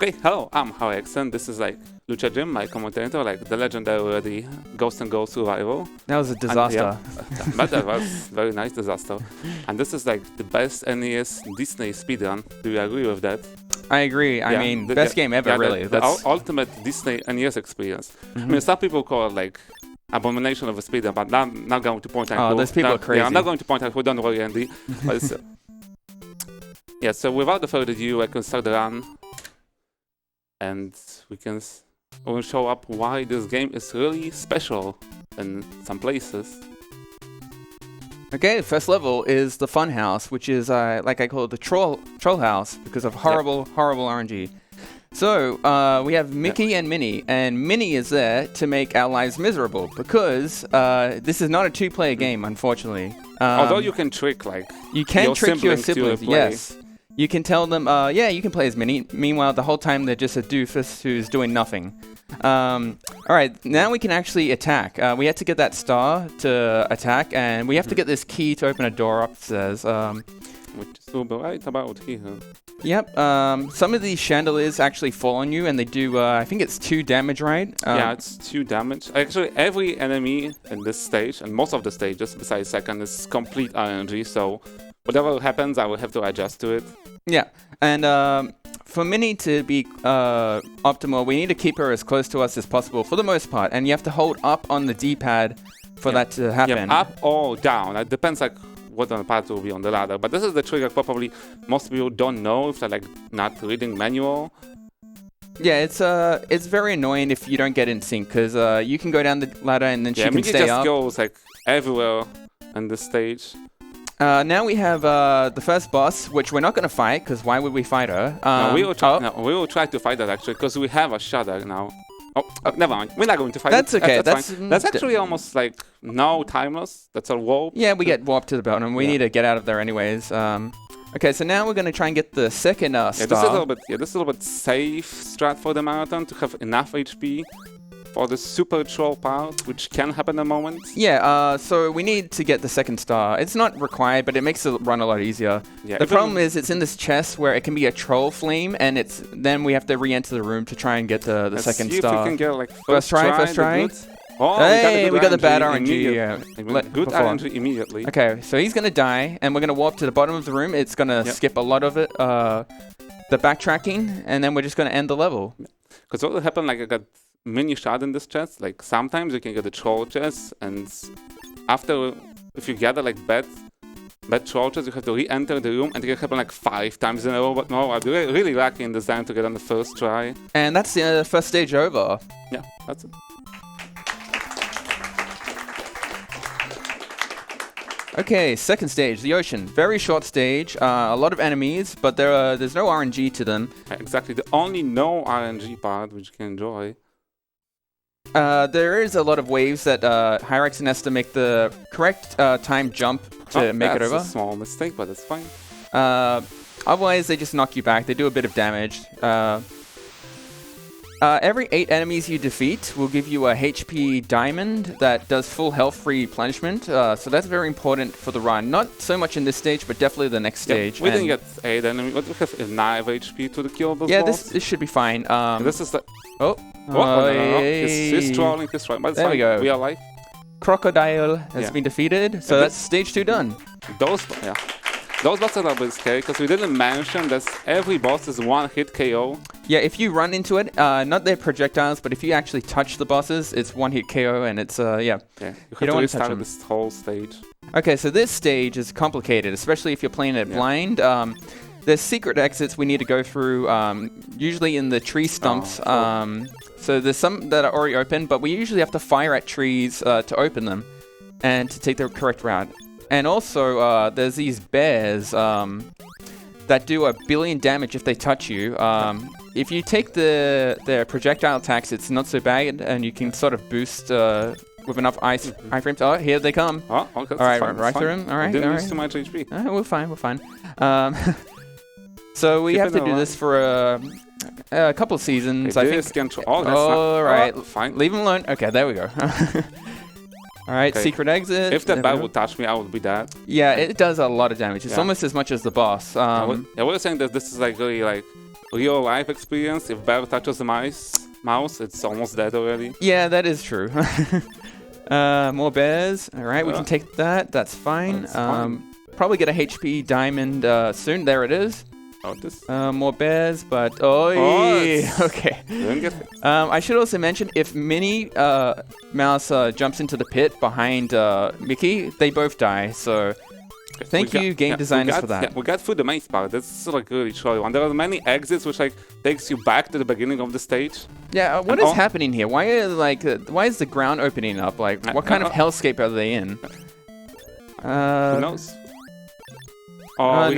Okay, hello, I'm hirexen. This is like Lucha Jim, my commentator, like the legendary already Ghost and Ghost Survival. That was a disaster. But that was very nice disaster. And this is like the best NES Disney speedrun. Do you agree with that? I agree. I mean, best game ever, really. The ultimate Disney NES experience. I mean, some people call it like abomination of a speedrun, but I'm not going to point out. Oh, those people are crazy. Yeah, I'm not going to point out who, don't worry, Andy. But it's, yeah, so without further ado, I can start the run. And we'll show up why this game is really special in some places. Okay, first level is the fun house, which is like I call it the troll house because of horrible RNG. So we have Mickey and Minnie is there to make our lives miserable because this is not a two-player game, unfortunately. Although you can trick you can trick your siblings, yes. You can tell them, yeah, you can play as Minnie. Meanwhile, the whole time they're just a doofus who's doing nothing. All right, now we can actually attack. We had to get that star to attack, and we have to get this key to open a door upstairs. Which is right about here. Yep. Some of these chandeliers actually fall on you, and they do, I think it's 2 damage, right? Yeah, it's 2 damage. Actually, every enemy in this stage, and most of the stages besides second, is complete RNG, so whatever happens, I will have to adjust to it. Yeah, and for Minnie to be optimal, we need to keep her as close to us as possible for the most part, and you have to hold up on the D-pad for that to happen. Yeah, up or down. It depends what on the path will be on the ladder, but this is the trick probably most people don't know if they're not reading manual. Yeah, it's very annoying if you don't get in sync, because you can go down the ladder and then she can stay up. Yeah, just goes everywhere on this stage. Now we have the first boss, which we're not going to fight, because why would we fight her? We will try to fight her, actually, because we have a shutter now. Oh, never mind. We're not going to fight That's it. okay. That's actually almost no timeless. That's a warp. Yeah, we get warped to the bottom. We need to get out of there anyways. Okay, so now we're going to try and get the second star. This is a little bit safe strat for the marathon to have enough HP for the super troll part, which can happen in a moment. Yeah, so we need to get the second star. It's not required, but it makes the run a lot easier. Yeah, the problem is it's in this chest where it can be a troll flame, and then we have to re-enter the room to try and get the second star. If we can get first try. Oh, hey, we got the bad RNG. Yeah. Good RNG immediately. Okay, so he's going to die, and we're going to warp to the bottom of the room. It's going to skip a lot of it, the backtracking, and then we're just going to end the level. Because what will happen, I got mini shot in this chest. Sometimes you can get a troll chest, and after, if you gather bad troll chests, you have to re-enter the room, and it can happen 5 times in a row. But no, I'm really lucky in this time to get on the first try. And that's the first stage over. Yeah, that's it. Okay, second stage, the ocean. Very short stage, a lot of enemies, but there's no RNG to them. Exactly, the only no RNG part which you can enjoy. There is a lot of waves that hirexen has to make the correct time jump to make it over. That's a small mistake, but it's fine. Otherwise, they just knock you back. They do a bit of damage. Every 8 enemies you defeat will give you a HP diamond that does full health replenishment. So that's very important for the run. Not so much in this stage, but definitely the next stage. We didn't get 8 enemies, but we have 9 HP to the kill those boss. This should be fine. This is the... Oh. No. He's trolling, he's right. But there we go. We are alive. Crocodile has been defeated. So that's stage 2 done. Those bosses are a bit scary because we didn't mention that every boss is 1-hit KO. Yeah, if you run into it, not their projectiles, but if you actually touch the bosses, it's 1-hit KO, and it's, you don't want to restart this whole stage. Okay, so this stage is complicated, especially if you're playing it blind. There's secret exits we need to go through, usually in the tree stumps. So there's some that are already open, but we usually have to fire at trees to open them and to take the correct route. And also, there's these bears that do 1 billion damage if they touch you. If you take their projectile attacks, it's not so bad, and you can sort of boost with enough iframes. Oh, here they come. Oh, okay, all right, right through them. All right, didn't use too much HP. We're fine. So we have to do this for a couple of seasons, I think. All right, fine. Leave them alone. Okay, there we go. All right, secret exit. If that bat would touch me, I would be dead. Yeah, it does a lot of damage. It's almost as much as the boss. We were saying that this is really real life experience. If bear touches the mouse, it's almost dead already. Yeah, that is true. More bears. All right, we can take that. That's fine. Probably get a HP diamond soon. There it is. Oh, this. More bears, but okay. Didn't get hit. I should also mention if Minnie Mouse jumps into the pit behind Mickey, they both die. So thank you, game designers, for that. Yeah, we got through the main part. That's like really short one. There are many exits which like takes you back to the beginning of the stage. Yeah, what is happening here? Why is the ground opening up? Like, what kind of hellscape are they in? Who knows? Oh, we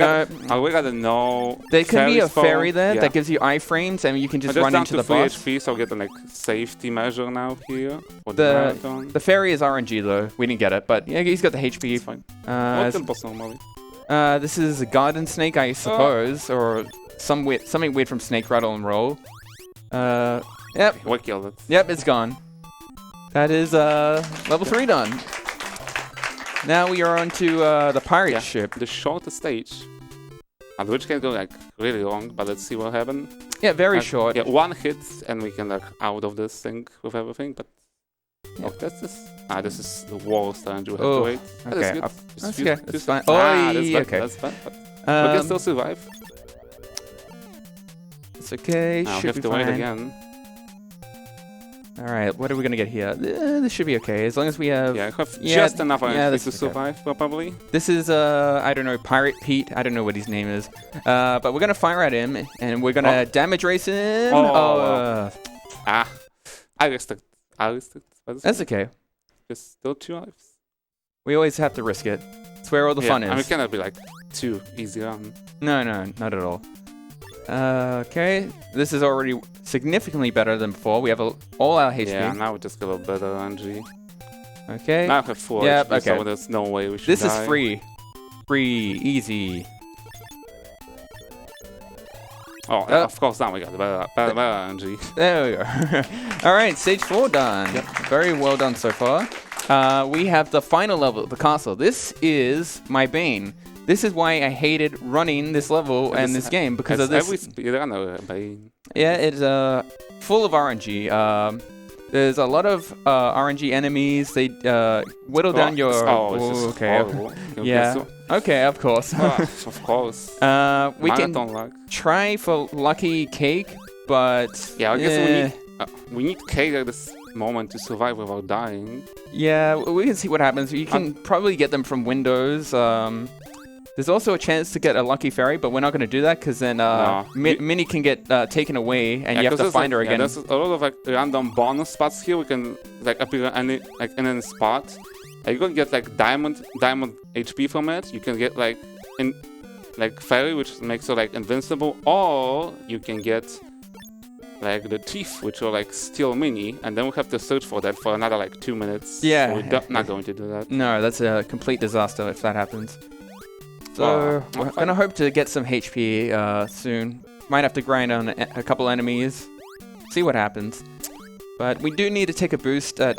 gotta know. There could be a fairy there that gives you iframes, and you can just run into the boss. HP, so I'll get a like safety measure now here. For the fairy is RNG though. We didn't get it, but yeah, he's got the HP. It's fine. What's the boss normally? This is a garden snake, I suppose, or something weird from Snake Rattle and Roll. Yep. We killed it. Yep, it's gone. That is level 3 done. Now we are on to the pirate ship. The shortest stage. And which can go like really long, but let's see what happens. Yeah, very short. Yeah, one hit and we can like out of this thing with everything, but this is the worst and you have to wait. Okay. That's good. That's fine. That's bad, but we can still survive. It's okay. Now we have to wait again. Alright, what are we gonna get here? This should be okay, as long as we have... Yeah, just enough to survive, probably. This is, I don't know, Pirate Pete. I don't know what his name is. But we're gonna fire at him, and we're gonna damage race him. I risked it. That's okay. Just still 2 lives. We always have to risk it. It's where all the fun is. And it cannot be like too easy on. No, not at all. Okay, this is already significantly better than before. We have all our HP. Yeah, now we just got a better RNG. Okay. Now I have 4 HP, so there's no way we should This is free. Free, easy. Oh, of course, now we got better RNG. There we go. Alright, stage 4 done. Yep. Very well done so far. We have the final level, the castle. This is my bane. This is why I hated running this level and this game, because of this. Every speedrunner bane. Yeah, it's full of RNG. There's a lot of RNG enemies. They whittle down your... okay. Yeah. Okay, of course. Of course. We can try for Lucky Cake, but... Yeah, I guess we need cake at this moment to survive without dying. Yeah, we can see what happens. You can probably get them from windows. There's also a chance to get a lucky fairy, but we're not going to do that because then Minnie can get taken away, and you have to find her again. There's a lot of like random bonus spots here. We can like appear in any spot. You can get like diamond HP from it. You can get like fairy, which makes her like invincible, or you can get like the thief, which will like steal Minnie, and then we have to search for that for another like 2 minutes. Yeah, so we're not going to do that. No, that's a complete disaster if that happens. So we're gonna hope to get some HP soon. Might have to grind on a couple enemies, see what happens. But we do need to take a boost at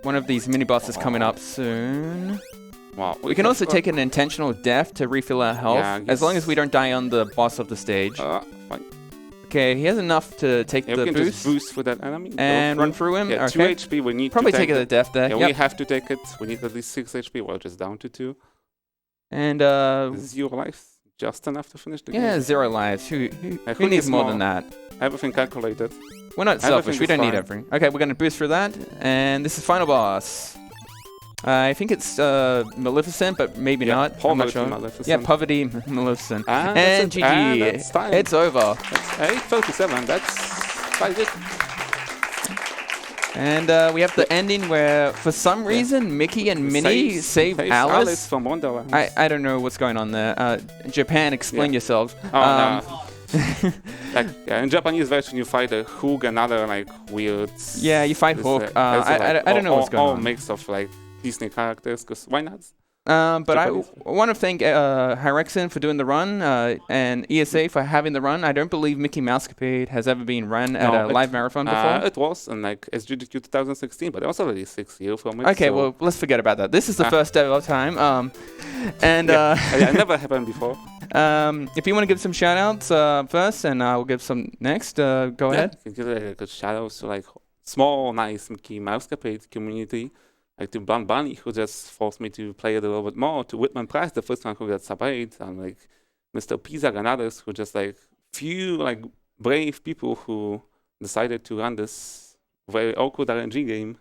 one of these mini bosses coming up soon. Wow. We can also take an intentional death to refill our health, as long as we don't die on the boss of the stage. Fine. Okay, he has enough to take the we can boost. Just boost for that enemy and run through him. Yeah, okay. 2 HP. We need probably to take the death there. Yeah, we have to take it. We need at least 6 HP. We're just down to 2. And 0 lives, just enough to finish the game. Yeah, 0 lives. Who needs more than that? Everything calculated. We're not selfish. We don't need everything. Okay, we're gonna boost for that, and this is final boss. I think it's Maleficent, but maybe not. I'm not sure. Maleficent. Yeah, Poverty Maleficent. And GG. It's over. That's 8:37. That's quite good. And we have the ending where, for some reason, Mickey and Minnie save Alice from Wonderland. I don't know what's going on there. Japan, explain yourselves. No. In Japanese version, you fight a Hook, another like weird. Yeah, you fight Hook. I don't know what's going on. All mix of like Disney characters, because why not? But I want to thank hirexen for doing the run and ESA for having the run. I don't believe Mickey Mousecapade has ever been run at a live marathon before. It was in like SGDQ 2016, but it was already 6 years from it. Okay, well, let's forget about that. This is the first ever time. It never happened before. If you want to give some shout-outs first, and I'll give some next, go ahead. You can give like a shout out to like small, nice Mickey Mousecapade community, like to Blonde Bunny, who just forced me to play it a little bit more, to Whitman Price, the first one who got sub 8, and like Mr. Pizak and others who just like few like brave people who decided to run this very awkward RNG game.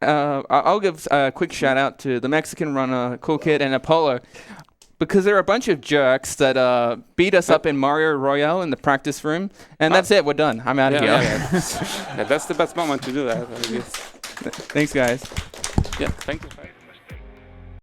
I'll give a quick shout out to the Mexican runner, Cool Kid, and Apollo, because they're a bunch of jerks that beat us up in Mario Royale in the practice room, and that's it. We're done. I'm out of here. Yeah, that's the best moment to do that, I guess. Thanks, guys. Yeah, thank you.